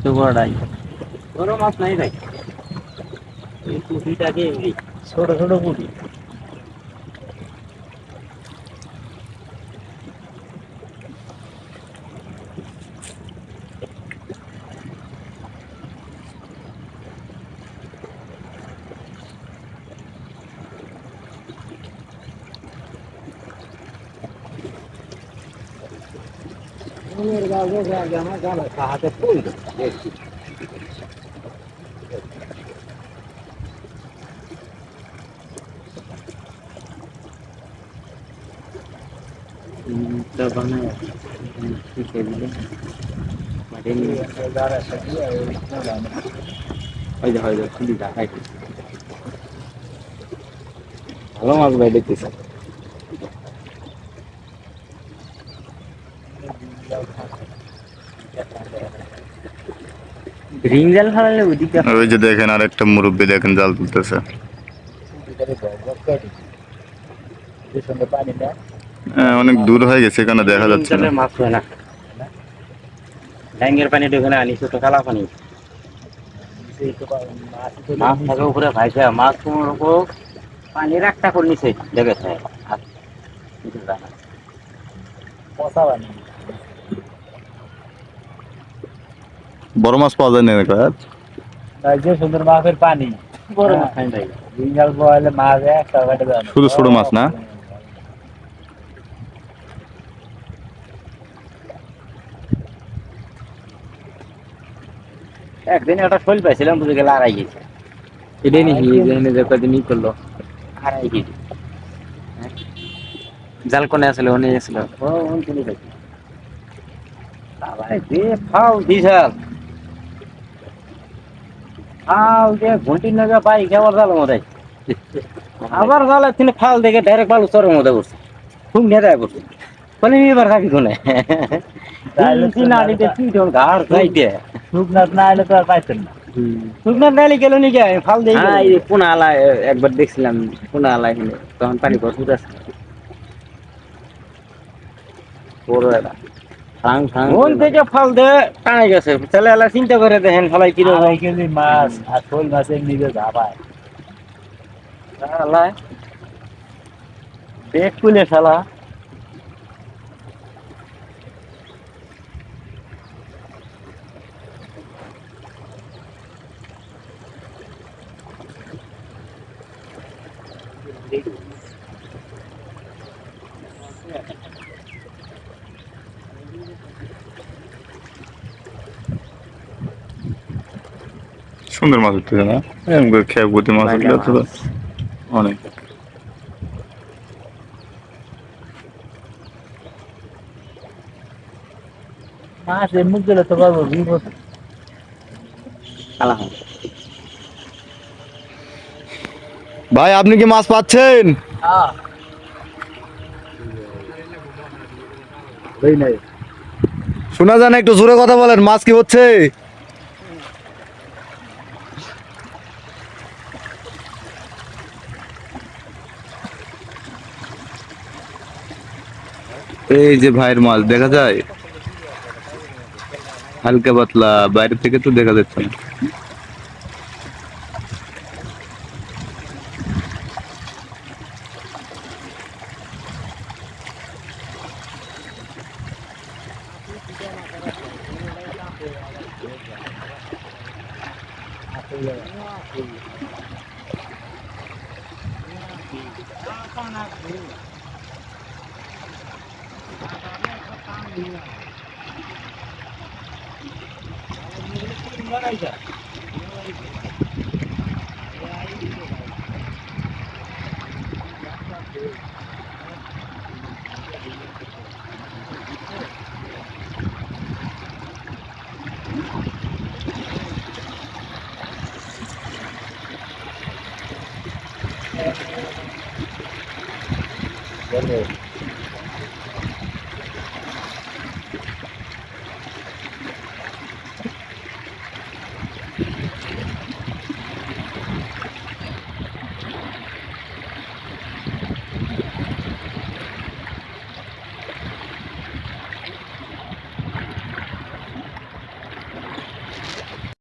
চোখড়াই বড় মাছ নাই ভাই, এই পুঁটিটাকে ছোট ছোট পুঁটি। হাতে ফুল ভালো মাছ ভাই দেখতেছে। রিং জাল ফেলালে ওদিকে ওই যে দেখেন আরেকটা মুরব্বি দেখেন জাল তুলতেছে। অনেক দূর হয়ে গেছে, এখানে দেখা রিং যাচ্ছে না। জালে মাছ হয় না, ড্যাঙ্গের পানিটা ওখানে আনি ছোট কালা পানি, মাছ থাকে উপরে ভাইসা, মাছ কোনো পানির একটা করে নিচে দেখেছে আর কিছু যায় না। বড় মাছ পাওয়া যায় না এলাকায় আর? যে সুন্দর মাছের পানি, বড় মাছ নাই ভাই, রিং জাল বলে মাছ একটা কেটে যায় না, শুধু ছোট মাছ না? একদিন একটা শোল পাইছিলাম, বুঝে গেলে 2.5 কেজি। এটাই নাকি যেখানে যে কদিন ই করলো 2.5 কেজি। জাল কোনে আসলে ওনে আসলে ও ওন তুলি পাইছি আলাই দে ফাউ দিছাল ফাউ দে ঘন্টি লাগা পাই কেবল জাল মদাই আবার জাল তিনি ফাল দেখে ডাইরেক্ট বালু চরের মধ্যে পড়ছে, খুব নেড়া পড়ছে বলে এবার খাবি কোনে নাড়িতে তুই যখন ঘাড় যাইতে শুকনাথ না এলে তো আর পাইতেন না। শুকনাথ নাইলে গেল নি কে ফাল দেই কোন আলায় একবার দেখছিলাম, কোন আলায় তখন পানি প্রচুর আছে বড় এরা মন থেকে ফাল দে টানে গেছে, তাহলে এলা চিন্তা করে দেখেন ফলাই কিরকম 2.5 কেজি মাছ আর শোল মাছের নিজে ধাপায় দেখ কুলে ফেলা। সুন্দর মাছ উঠতেছে না? এরকম করে খেয়ে গতি মাছ উঠলে তো অনেক। মাছ এমনি গেলে তো পাবো বিপদ। ভাই আপনি কি মাছ পাচ্ছেন? শোনা যায় না, একটু জোরে কথা বলেন, মাছ কি হচ্ছে? এই যে ভাইয়ের মাছ দেখা যায় হালকা পাতলা, বাইরে থেকে তো দেখা যাচ্ছে না।